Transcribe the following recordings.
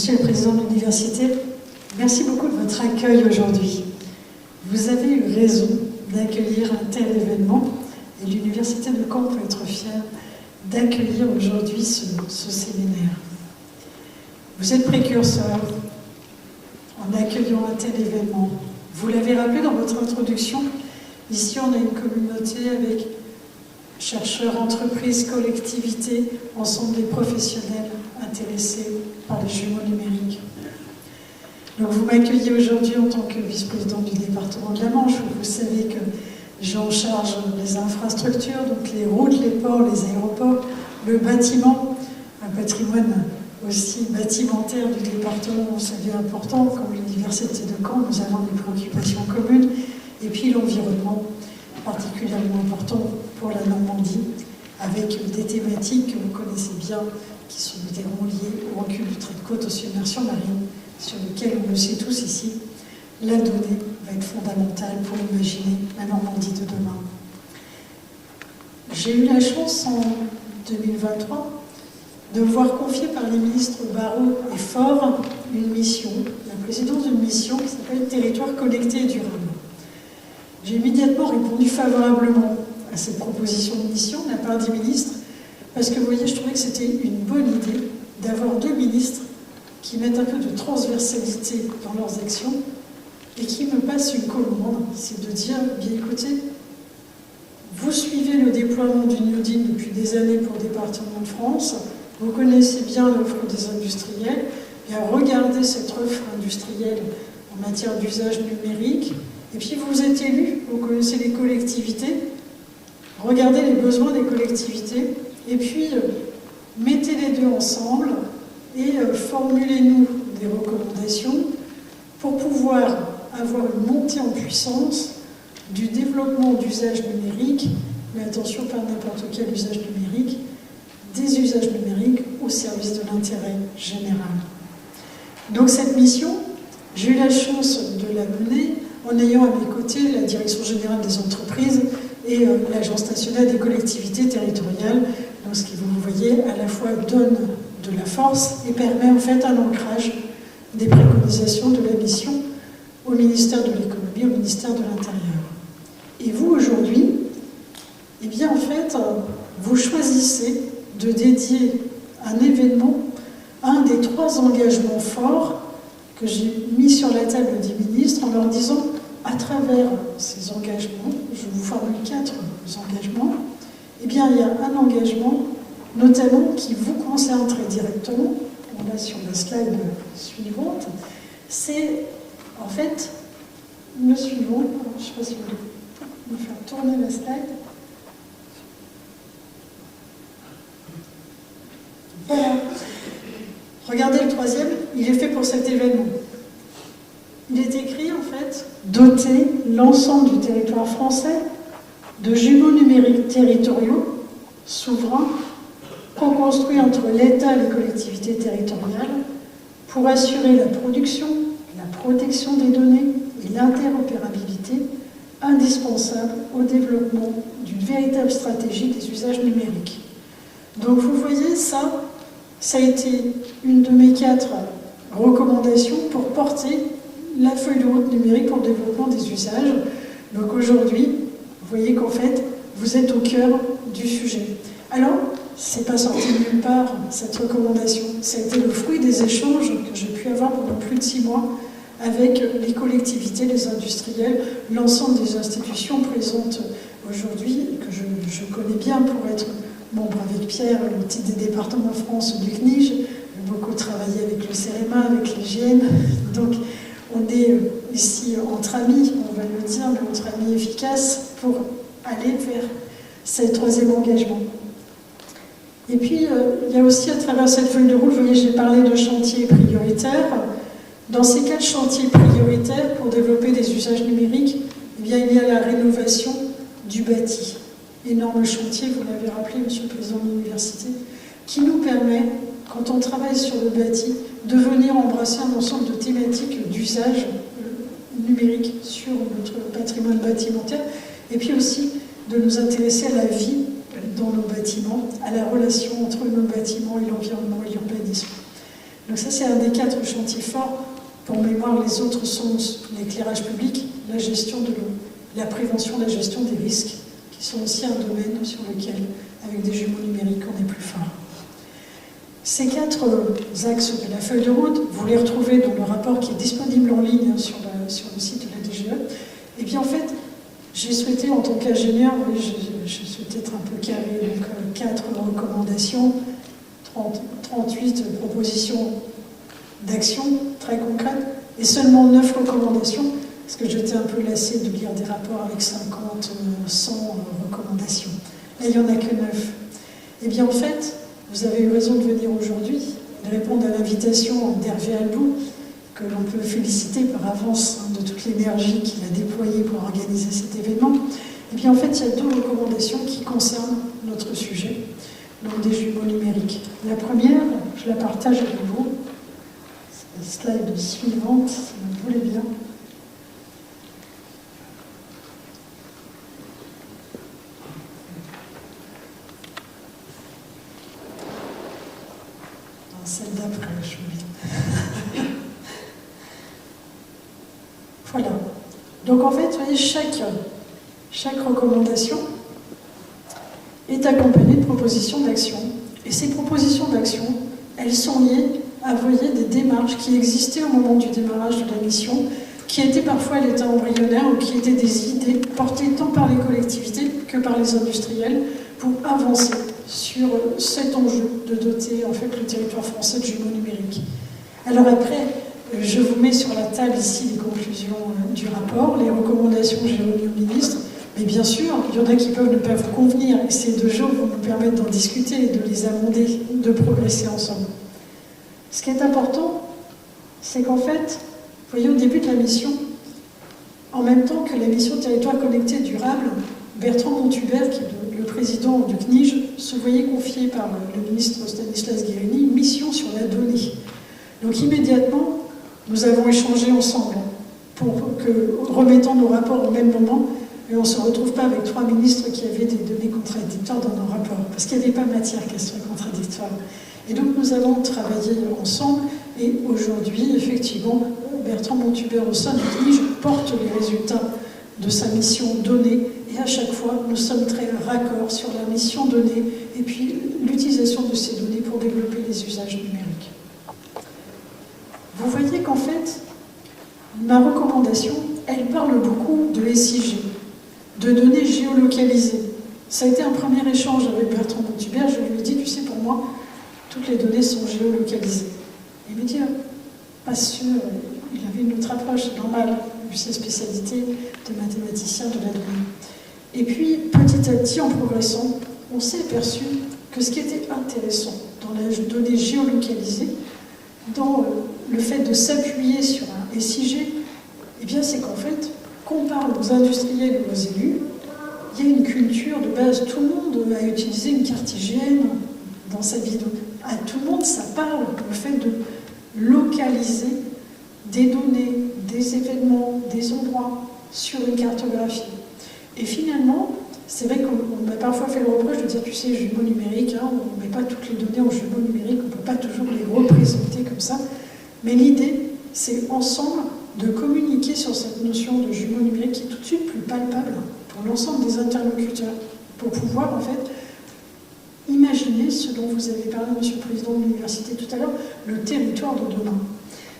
Monsieur le Président de l'Université, merci beaucoup de votre accueil aujourd'hui. Vous avez eu raison d'accueillir un tel événement et l'Université de Caen peut être fière d'accueillir aujourd'hui ce séminaire. Vous êtes précurseur en accueillant un tel événement. Vous l'avez rappelé dans votre introduction, ici on a une communauté avec chercheurs, entreprises, collectivités, ensemble des professionnels intéressés par les jumeaux numériques. Donc vous m'accueillez aujourd'hui en tant que vice-président du département de la Manche, où vous savez que j'ai en charge les infrastructures, donc les routes, les ports, les aéroports, le bâtiment, un patrimoine aussi bâtimentaire du département, vous savez, important, comme l'Université de Caen, nous avons des préoccupations communes, et puis l'environnement, particulièrement important pour la Normandie, avec des thématiques que vous connaissez bien, qui sont notamment liées au recul du trait de côte, aux submersions marines, sur lesquelles, on le sait tous ici, la donnée va être fondamentale pour imaginer la Normandie de demain. J'ai eu la chance en 2023 de voir confier par les ministres Barrot et Faure une mission, la présidence d'une mission qui s'appelle Territoire connecté et durable. J'ai immédiatement répondu favorablement à cette proposition de mission de la part des ministres, parce que vous voyez, je trouvais que c'était une bonne idée d'avoir deux ministres qui mettent un peu de transversalité dans leurs actions et qui me passent une commande, c'est de dire, bien écoutez, vous suivez le déploiement du New Deal depuis des années pour le département de France, vous connaissez bien l'offre des industriels, bien regardez cette offre industrielle en matière d'usage numérique, et puis vous êtes élus, vous connaissez les collectivités, regardez les besoins des collectivités, et puis mettez les deux ensemble et formulez-nous des recommandations pour pouvoir avoir une montée en puissance du développement d'usages numériques, mais attention, pas n'importe quel usage numérique, des usages numériques au service de l'intérêt général. Donc cette mission, j'ai eu la chance de la mener en ayant à mes côtés la Direction générale des entreprises et l'Agence nationale des collectivités territoriales, donc ce qui, vous voyez, à la fois donne de la force et permet en fait un ancrage des préconisations de la mission au ministère de l'économie, au ministère de l'Intérieur. Et vous, aujourd'hui, eh bien en fait, vous choisissez de dédier un événement à un des trois engagements forts que j'ai mis sur la table des ministres en leur disant, à travers ces engagements, je vous formule 4 engagements, eh bien il y a un engagement notamment qui vous concerne très directement, on l'a sur la slide suivante, c'est en fait le suivant, je ne sais pas si vous voulez me faire tourner la slide. Voilà. Regardez le troisième, il est fait pour cet événement. Il est écrit en fait, doter l'ensemble du territoire français de jumeaux numériques territoriaux, souverains, co-construits entre l'État et les collectivités territoriales pour assurer la production, la protection des données et l'interopérabilité indispensables au développement d'une véritable stratégie des usages numériques. Donc vous voyez, ça a été une de mes 4 recommandations pour porter la feuille de route numérique pour le développement des usages. Donc aujourd'hui, vous voyez qu'en fait, vous êtes au cœur du sujet. Alors, c'est pas sorti de nulle part, cette recommandation. Ça a été le fruit des échanges que j'ai pu avoir pendant plus de 6 mois avec les collectivités, les industriels, l'ensemble des institutions présentes aujourd'hui, que je connais bien pour être membre avec Pierre, le titre des départements de France du CNIJ. J'ai beaucoup travaillé avec le CEREMA, avec l'hygiène. Donc, on est ici entre amis, on va le dire, mais entre amis efficaces pour aller vers ce troisième engagement. Et puis, il y a aussi à travers cette feuille de route, vous voyez, j'ai parlé de chantiers prioritaires. Dans ces 4 chantiers prioritaires pour développer des usages numériques, eh bien, il y a la rénovation du bâti. Énorme chantier, vous l'avez rappelé, Monsieur le Président de l'Université, qui nous permet, quand on travaille sur le bâti, de venir embrasser un ensemble de thématiques d'usage numérique sur notre patrimoine bâtimentaire, et puis aussi de nous intéresser à la vie dans nos bâtiments, à la relation entre nos bâtiments et l'environnement et l'urbanisme. Donc ça, c'est un des 4 chantiers forts. Pour mémoire, les autres sont l'éclairage public, la gestion de l'eau, la prévention, la gestion des risques, qui sont aussi un domaine sur lequel, avec des jumeaux numériques, on est plus fort. Ces 4 axes de la feuille de route, vous les retrouvez dans le rapport qui est disponible en ligne sur le site de la DGE. Et bien en fait, j'ai souhaité, en tant qu'ingénieur, je souhaitais être un peu carré, donc 4 recommandations, 38 propositions d'action très concrètes, et seulement 9 recommandations, parce que j'étais un peu lassée de lire des rapports avec 50, 100 recommandations. Là, il n'y en a que 9. Et bien en fait, vous avez eu raison de venir aujourd'hui, de répondre à l'invitation d'Hervé Albou, que l'on peut féliciter par avance de toute l'énergie qu'il a déployée pour organiser cet événement. Et bien en fait, il y a 2 recommandations qui concernent notre sujet, donc des jumeaux numériques. La première, je la partage avec vous, c'est la slide suivante, si vous voulez bien. Celle d'après, je veux bien. Voilà. Donc en fait, vous voyez, chaque recommandation est accompagnée de propositions d'action. Et ces propositions d'action, elles sont liées à, vous voyez, des démarches qui existaient au moment du démarrage de la mission, qui étaient parfois à l'état embryonnaire ou qui étaient des idées portées tant par les collectivités que par les industriels pour avancer sur cet enjeu de doter en fait le territoire français de jumeaux numériques. Alors après, je vous mets sur la table ici les conclusions du rapport, les recommandations que j'ai remises au ministre, mais bien sûr, il y en a qui peuvent ne pas vous convenir, et ces 2 jours vont nous permettre d'en discuter, de les amender, de progresser ensemble. Ce qui est important, c'est qu'en fait, vous voyez, au début de la mission, en même temps que la mission Territoire connecté et durable, Bertrand Montubert, qui est le président du CNIJ, se voyait confier par le ministre Stanislas Guerini une mission sur la donnée. Donc immédiatement, nous avons échangé ensemble pour que, remettant nos rapports au même moment, et on ne se retrouve pas avec 3 ministres qui avaient des données contradictoires dans nos rapports, parce qu'il n'y avait pas matière qu'elles soient contradictoires. Et donc nous avons travaillé ensemble, et aujourd'hui, effectivement, Bertrand Montubert au sein du CNIJ porte les résultats de sa mission donnée, et à chaque fois, nous sommes très raccords sur la mission donnée, et puis l'utilisation de ces données pour développer les usages numériques. Vous voyez qu'en fait, ma recommandation, elle parle beaucoup de SIG, de données géolocalisées. Ça a été un premier échange avec Bertrand Montubert, je lui ai dit, tu sais, pour moi, toutes les données sont géolocalisées. Il me dit, pas sûr, il avait une autre approche, c'est normal, vu sa spécialité de mathématicien de la donnée. Et puis, petit à petit, en progressant, on s'est aperçu que ce qui était intéressant dans la donnée géolocalisée, dans le fait de s'appuyer sur un SIG, eh bien, c'est qu'en fait, qu'on parle aux industriels ou aux élus, il y a une culture de base. Tout le monde a utilisé une carte IGN dans sa vie. Donc, à tout le monde, ça parle, le fait de localiser des données, des événements, des endroits sur une cartographie. Et finalement, c'est vrai qu'on m'a parfois fait le reproche de dire, tu sais, jumeaux numériques, hein, on ne met pas toutes les données en jumeaux numériques, on ne peut pas toujours les représenter comme ça. Mais l'idée, c'est ensemble de communiquer sur cette notion de jumeaux numériques qui est tout de suite plus palpable pour l'ensemble des interlocuteurs, pour pouvoir en fait imaginer ce dont vous avez parlé, Monsieur le Président de l'Université tout à l'heure, le territoire de demain.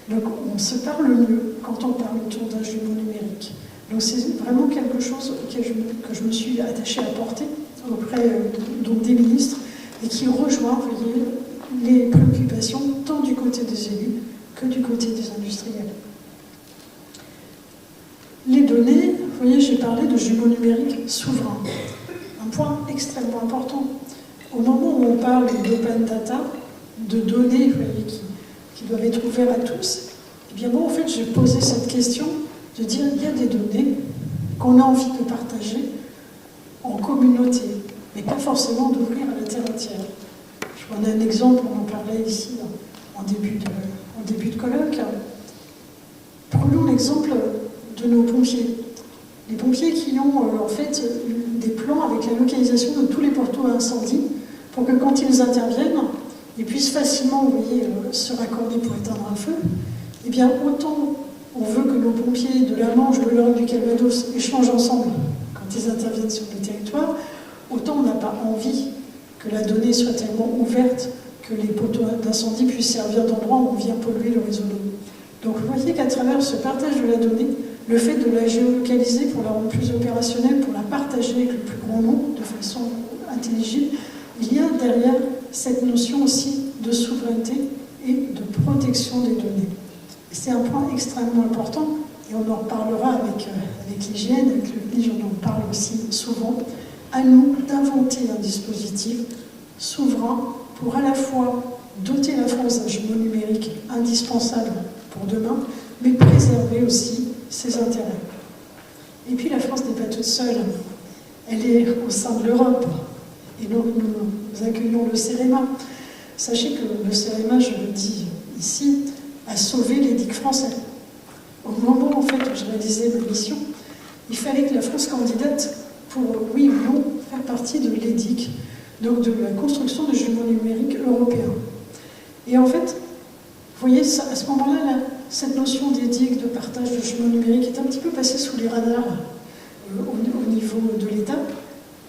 Donc on se parle mieux quand on parle autour d'un jumeau numérique. Donc c'est vraiment quelque chose que je me suis attachée à porter auprès donc des ministres et qui rejoint, vous voyez, les préoccupations tant du côté des élus que du côté des industriels. Les données, vous voyez, j'ai parlé de jumeaux numériques souverains. Un point extrêmement important. Au moment où on parle d'open data, de données, vous voyez, qui doivent être ouvertes à tous, eh bien moi, en fait, j'ai posé cette question de dire il y a des données qu'on a envie de partager en communauté, mais pas forcément d'ouvrir à la terre entière. Je prends un exemple, on en parlait ici en début de colloque. Prenons l'exemple de nos pompiers. Les pompiers qui ont en fait des plans avec la localisation de tous les portaux à incendie pour que quand ils interviennent, et puissent facilement, vous voyez, se raccorder pour éteindre un feu, eh bien, autant on veut que nos pompiers de la Manche, de l'Europe, du Calvados échangent ensemble quand ils interviennent sur le territoire, autant on n'a pas envie que la donnée soit tellement ouverte que les poteaux d'incendie puissent servir d'endroit où on vient polluer le réseau d'eau. Donc vous voyez qu'à travers ce partage de la donnée, le fait de la géolocaliser pour la rendre plus opérationnelle, pour la partager avec le plus grand nombre de façon intelligible, il y a derrière cette notion aussi de souveraineté et de protection des données. C'est un point extrêmement important, et on en reparlera avec l'hygiène, avec le PNIJ, on en parle aussi souvent. À nous d'inventer un dispositif souverain pour à la fois doter la France d'un jumeau numérique indispensable pour demain, mais préserver aussi ses intérêts. Et puis la France n'est pas toute seule, elle est au sein de l'Europe, et donc nous accueillons le CEREMA. Sachez que le CEREMA, je le dis ici, a sauvé les digues français. Au moment en fait, où je réalisais ma mission, il fallait que la France candidate pour, oui ou non, faire partie de l'EDIC, donc de la construction de jumeaux numériques européens. Et en fait, vous voyez, à ce moment-là, cette notion d'EDIC, de partage de jumeaux numériques, est un petit peu passée sous les radars au niveau de l'État.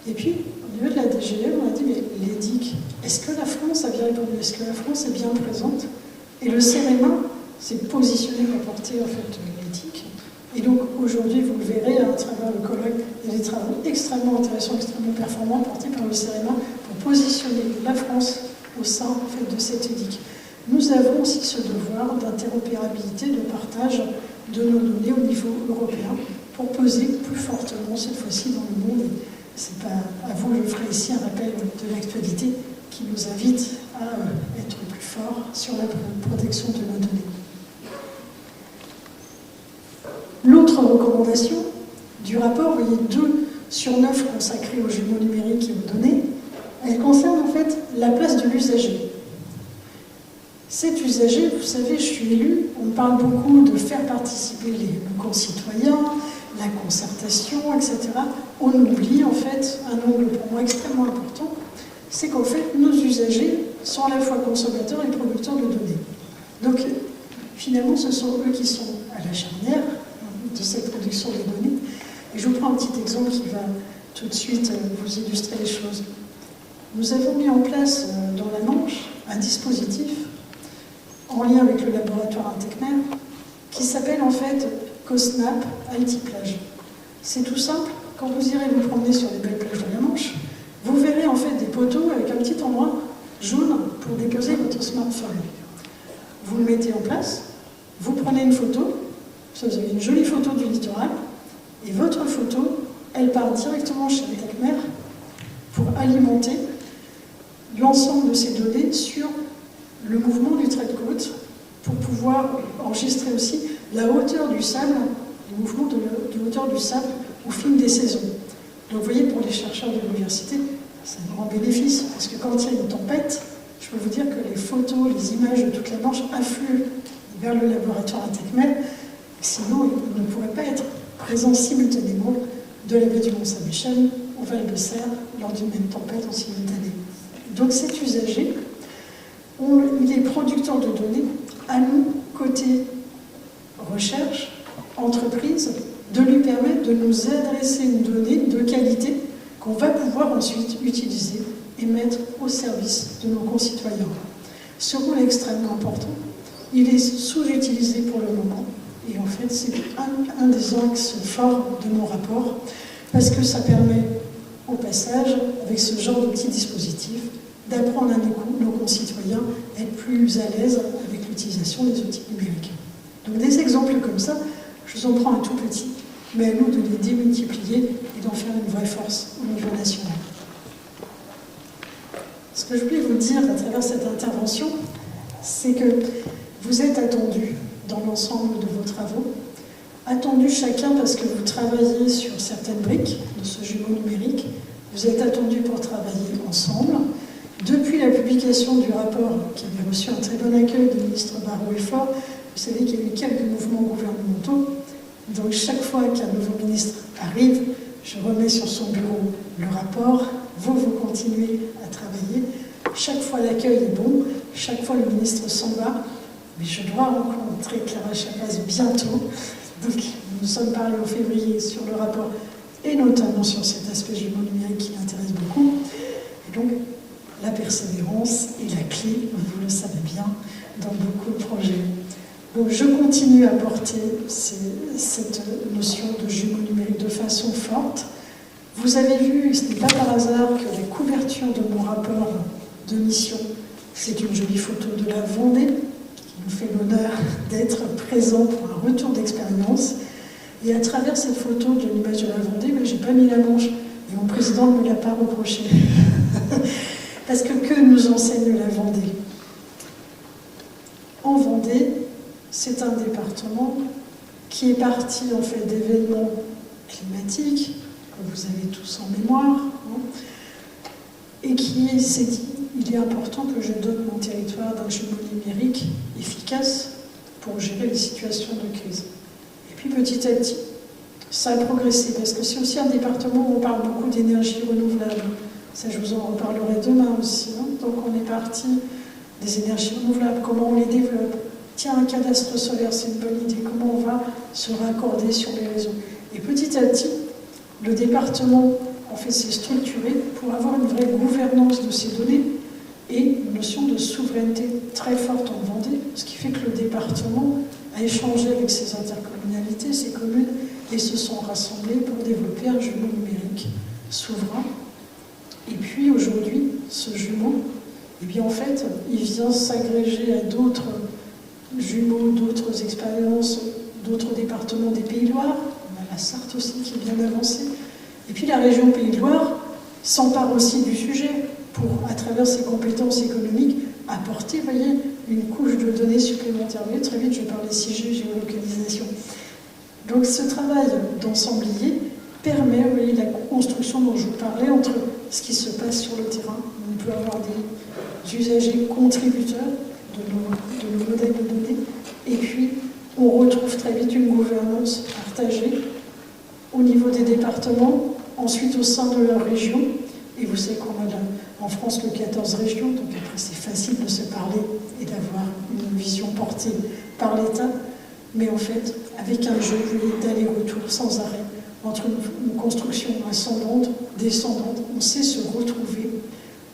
Et puis, au niveau de la DGE, on a dit, mais l'EDIC, est-ce que la France a bien répondu? Est-ce que la France est bien présente? Et le CEREMA s'est positionné pour porter en fait l'EDIC. Et donc aujourd'hui, vous le verrez à travers le colloque, il y a des travaux extrêmement intéressants, extrêmement performants portés par le CEREMA pour positionner la France au sein en fait, de cette EDIC. Nous avons aussi ce devoir d'interopérabilité, de partage de nos données au niveau européen pour peser plus fortement cette fois-ci dans le monde. C'est pas à vous, je ferai ici un rappel de l'actualité qui nous invite à être plus forts sur la protection de nos données. L'autre recommandation du rapport, vous voyez, 2 sur 9 consacrés aux jumeaux numériques et aux données, elle concerne en fait la place de l'usager. Cet usager, vous savez, je suis élue, on parle beaucoup de faire participer nos concitoyens, la concertation, etc. On oublie en fait un angle pour moi extrêmement important, c'est qu'en fait nos usagers sont à la fois consommateurs et producteurs de données. Donc finalement ce sont eux qui sont à la charnière de cette production des données. Et je vous prends un petit exemple qui va tout de suite vous illustrer les choses. Nous avons mis en place dans la Manche un dispositif en lien avec le laboratoire Intecmer qui s'appelle en fait COSNAP IT Plage. C'est tout simple, quand vous irez vous promener sur les belles plages de la Manche, vous verrez en fait des poteaux avec un petit endroit jaune pour déposer votre smartphone. Vous le mettez en place, vous prenez une photo, vous avez une jolie photo du littoral, et votre photo, elle part directement chez Intecmer pour alimenter l'ensemble de ces données sur le mouvement du trait de côte, pour pouvoir enregistrer aussi la hauteur du sable, le mouvement de hauteur du sable au fil des saisons. Donc vous voyez, pour les chercheurs de l'université, c'est un grand bénéfice, parce que quand il y a une tempête, je peux vous dire que les photos, les images de toute la Manche affluent vers le laboratoire Intecmer, sinon ils ne pourraient pas être présents simultanément de la baie du Mont-Saint-Michel au Val de Serre lors d'une même tempête en simultané. Donc cet usager, il est producteur de données, à nous, côté recherche, entreprise, de lui permettre de nous adresser une donnée de qualité qu'on va pouvoir ensuite utiliser et mettre au service de nos concitoyens. Ce rôle est extrêmement important. Il est sous-utilisé pour le moment. Et en fait, c'est un des axes forts de mon rapport, parce que ça permet, au passage, avec ce genre de petit dispositif, d'apprendre à nos concitoyens à être plus à l'aise avec l'utilisation des outils numériques. Donc des exemples comme ça, je vous en prends un tout petit, mais à nous de les démultiplier et d'en faire une vraie force au niveau national. Ce que je voulais vous dire à travers cette intervention, c'est que vous êtes attendus dans l'ensemble de vos travaux, attendus chacun parce que vous travaillez sur certaines briques de ce jumeau numérique, vous êtes attendus pour travailler ensemble. Depuis la publication du rapport, qui avait reçu un très bon accueil du ministre Barrot et Faure, vous savez qu'il y a eu quelques mouvements gouvernementaux. Donc chaque fois qu'un nouveau ministre arrive, je remets sur son bureau le rapport, vous continuez à travailler. Chaque fois l'accueil est bon, chaque fois le ministre s'en va, mais je dois rencontrer Clara Chapaz bientôt. Donc nous sommes parlé en février sur le rapport et notamment sur cet aspect jumeau numérique qui m'intéresse beaucoup. Et donc la persévérance est la clé, vous le savez bien, dans beaucoup de projets. Donc je continue à porter cette notion de jumeau numérique de façon forte. Vous avez vu, et ce n'est pas par hasard, que la couverture de mon rapport de mission, c'est une jolie photo de la Vendée, qui nous fait l'honneur d'être présent pour un retour d'expérience. Et à travers cette photo de l'image de la Vendée, je n'ai pas mis la manche, et mon président ne me l'a pas reproché. Parce que nous enseigne la Vendée? En Vendée, c'est un département qui est parti en fait d'événements climatiques, que vous avez tous en mémoire, et qui s'est dit, il est important que je dote mon territoire d'un jumeau numérique efficace pour gérer les situations de crise. Et puis petit à petit, ça a progressé, parce que c'est aussi un département où on parle beaucoup d'énergie renouvelable. Ça, je vous en reparlerai demain aussi. Donc on est parti des énergies renouvelables, comment on les développe. Tiens, un cadastre solaire, c'est une bonne idée, comment on va se raccorder sur les réseaux. Et petit à petit, le département, en fait, s'est structuré pour avoir une vraie gouvernance de ces données et une notion de souveraineté très forte en Vendée, ce qui fait que le département a échangé avec ses intercommunalités, ses communes, et se sont rassemblés pour développer un jumeau numérique souverain. Et puis aujourd'hui, ce jumeau, eh bien en fait, il vient s'agréger à d'autres jumeaux, d'autres expériences, d'autres départements des Pays de Loire. On a la Sarthe aussi qui est bien avancée. Et puis la région Pays de Loire s'empare aussi du sujet pour, à travers ses compétences économiques, apporter, vous voyez, une couche de données supplémentaires. Vous voyez, très vite, je parle des 6G, géolocalisation. Donc ce travail d'ensemblier permet, vous voyez, la construction dont je vous parlais entre ce qui se passe sur le terrain. On peut avoir des usagers contributeurs de nos modèles de données, et puis on retrouve très vite une gouvernance partagée au niveau des départements, ensuite au sein de leur région, et vous savez qu'on a en France que 14 régions, donc après c'est facile de se parler et d'avoir une vision portée par l'État, mais en fait avec un jeu d'aller-retour sans arrêt entre une construction ascendante, descendante, on sait se retrouver.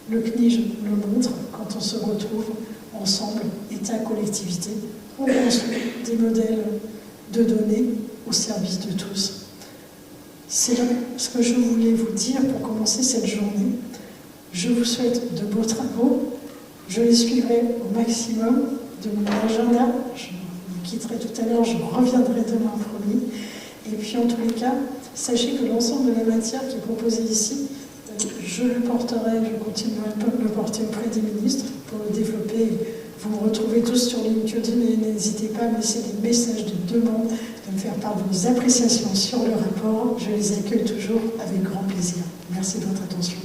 Le CNIJ le montre, quand on se retrouve ensemble, État, collectivité, on construit des modèles de données au service de tous. C'est ce que je voulais vous dire pour commencer cette journée. Je vous souhaite de beaux travaux. Je les suivrai au maximum de mon agenda. Je vous quitterai tout à l'heure, je reviendrai demain promis. Et puis en tous les cas, sachez que l'ensemble de la matière qui est proposée ici, je le porterai, je continuerai de le porter auprès des ministres pour le développer. Vous me retrouvez tous sur LinkedIn et n'hésitez pas à me laisser des messages de demande, de me faire part de vos appréciations sur le rapport. Je les accueille toujours avec grand plaisir. Merci de votre attention.